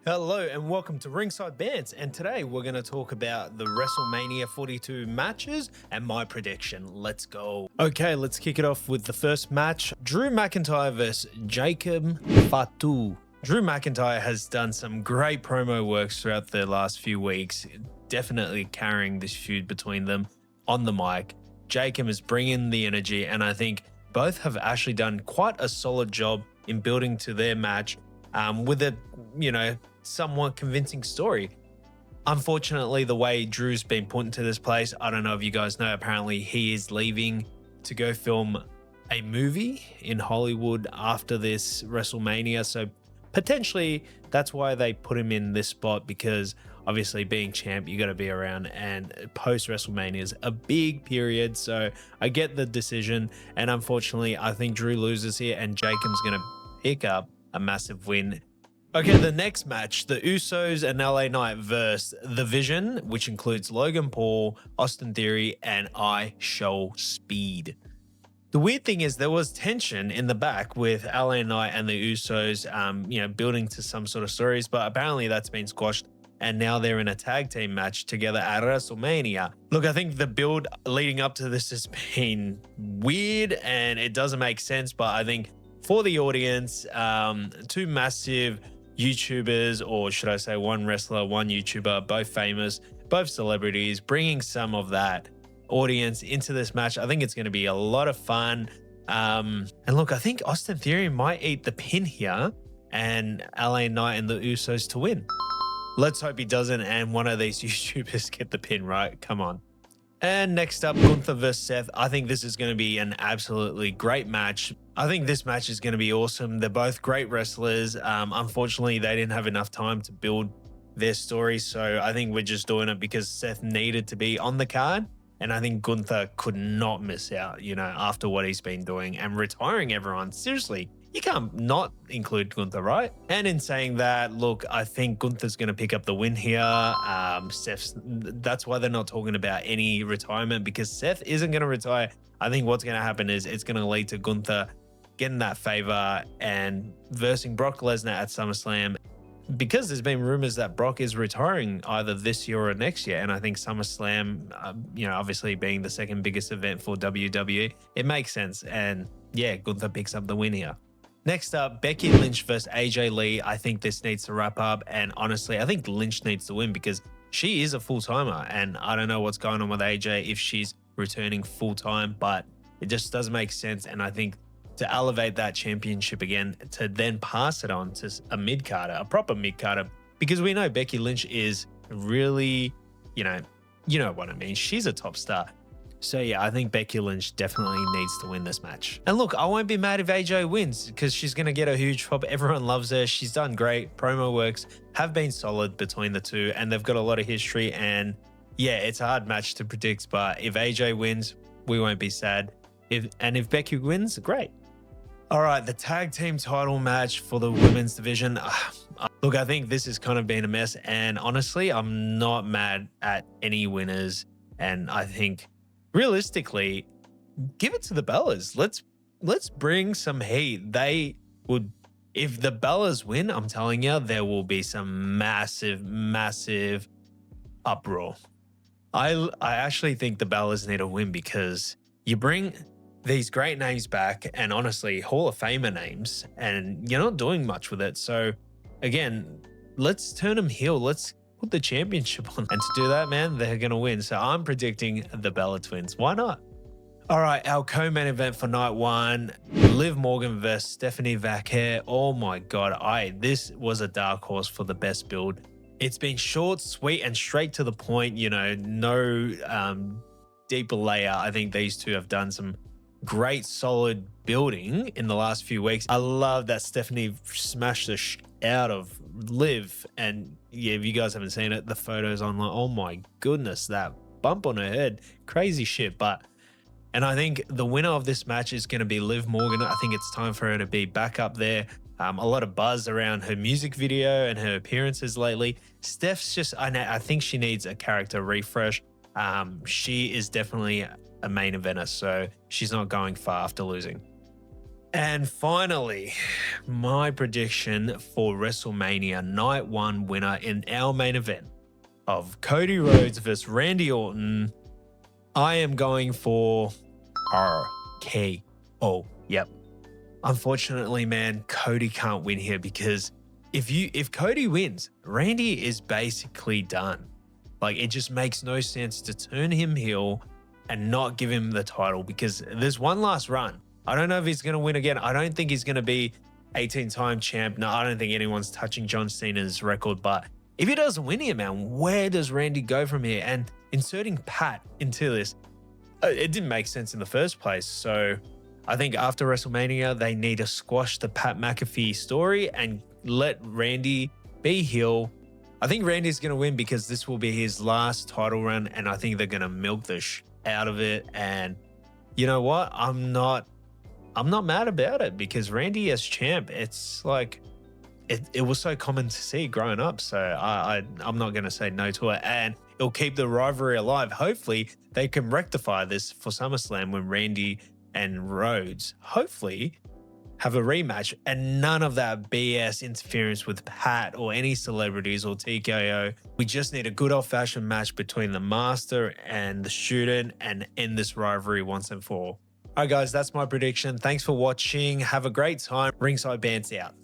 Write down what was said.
Hello and welcome to Ringside Bants, and today we're going to talk about the WrestleMania 42 matches and my prediction. Let's go. Okay, let's kick it off with the first match. Drew McIntyre versus Jacob Fatu. Drew McIntyre has done some great promo works throughout the last few weeks, definitely carrying this feud between them on the mic. Jacob is bringing the energy, and I think both have actually done quite a solid job in building to their match with a, somewhat convincing story. Unfortunately, the way Drew's been put into this place, I don't know if you guys know, apparently he is leaving to go film a movie in Hollywood after this WrestleMania. So potentially that's why they put him in this spot, because obviously being champ, you got to be around, and post WrestleMania is a big period. So I get the decision, and unfortunately I think Drew loses here and Jacob's going to pick up a massive win. Okay, the next match, the Usos and LA Knight versus The Vision, which includes Logan Paul, Austin Theory, and I Show Speed. The weird thing is there was tension in the back with LA Knight and the Usos, building to some sort of stories, but apparently that's been squashed, and now they're in a tag team match together at WrestleMania. Look, I think the build leading up to this has been weird and it doesn't make sense, but I think for the audience, two massive YouTubers, or should I say one wrestler, one YouTuber, both famous, both celebrities, bringing some of that audience into this match. I think it's going to be a lot of fun. And look, I think Austin Theory might eat the pin here and LA Knight and the Usos to win. Let's hope he doesn't and one of these YouTubers get the pin, right? Come on. And next up, Gunther versus Seth. I think this is going to be an absolutely great match. I think this match is going to be awesome. They're both great wrestlers. Unfortunately, they didn't have enough time to build their story. So I think we're just doing it because Seth needed to be on the card. And I think Gunther could not miss out, after what he's been doing and retiring everyone. Seriously, you can't not include Gunther, right? And in saying that, look, I think Gunther's going to pick up the win here. That's why they're not talking about any retirement, because Seth isn't going to retire. I think what's going to happen is it's going to lead to Gunther getting that favor and versing Brock Lesnar at SummerSlam, because there's been rumors that Brock is retiring either this year or next year. And I think SummerSlam, obviously being the second biggest event for WWE, it makes sense. And yeah, Gunther picks up the win here. Next up, Becky Lynch versus AJ Lee. I think this needs to wrap up. And honestly, I think Lynch needs to win because she is a full-timer. And I don't know what's going on with AJ if she's returning full-time, but it just doesn't make sense. And I think to elevate that championship again, to then pass it on to a mid-carder, a proper mid-carder, because we know Becky Lynch is really, you know what I mean. She's a top star. So yeah, I think Becky Lynch definitely needs to win this match. And look, I won't be mad if AJ wins because she's going to get a huge pop. Everyone loves her. She's done great. Promo works have been solid between the two, and they've got a lot of history. And yeah, it's a hard match to predict, but if AJ wins, we won't be sad. If Becky wins, great. All right, the tag team title match for the women's division. Look, I think this has kind of been a mess, and honestly, I'm not mad at any winners. And I think realistically, give it to the Bellas. Let's bring some heat. They would, if the Bellas win, I'm telling you, there will be some massive uproar. I actually think the Bellas need a win because you bring these great names back, and honestly, Hall of Famer names, and you're not doing much with it. So again, let's turn them heel. Let's put the championship on. And to do that, man, they're going to win. So I'm predicting the Bella Twins. Why not? All right, our co-main event for night one, Liv Morgan versus Stephanie Vaquer. Oh my God, this was a dark horse for the best build. It's been short, sweet, and straight to the point. No deeper layer. I think these two have done some great solid building in the last few weeks. I love that Stephanie smashed the out of Liv, and yeah, if you guys haven't seen it, the photos online, oh my goodness, that bump on her head, crazy shit. And I think the winner of this match is going to be Liv Morgan. I think it's time for her to be back up there. A lot of buzz around her music video and her appearances lately. Steph's just, I think she needs a character refresh. She is definitely a main eventer, so she's not going far after losing. And finally, my prediction for WrestleMania Night 1 winner in our main event of Cody Rhodes versus Randy Orton. I am going for RKO. Yep. Unfortunately, man, Cody can't win here because if Cody wins, Randy is basically done. Like, it just makes no sense to turn him heel and not give him the title because there's one last run. I don't know if he's going to win again. I don't think he's going to be 18-time champ. No, I don't think anyone's touching John Cena's record. But if he doesn't win here, man, where does Randy go from here? And inserting Pat into this, it didn't make sense in the first place. So I think after WrestleMania, they need to squash the Pat McAfee story and let Randy be heel. I think Randy's going to win because this will be his last title run, and I think they're going to milk the out of it. And you know what? I'm not mad about it because Randy as champ, it's like it was so common to see growing up. So I'm not going to say no to it, and it'll keep the rivalry alive. Hopefully, they can rectify this for SummerSlam when Randy and Rhodes hopefully have a rematch and none of that BS interference with Pat or any celebrities or TKO. We just need a good old-fashioned match between the master and the student and end this rivalry once and for all. All right, guys, that's my prediction. Thanks for watching. Have a great time. Ringside Bands out.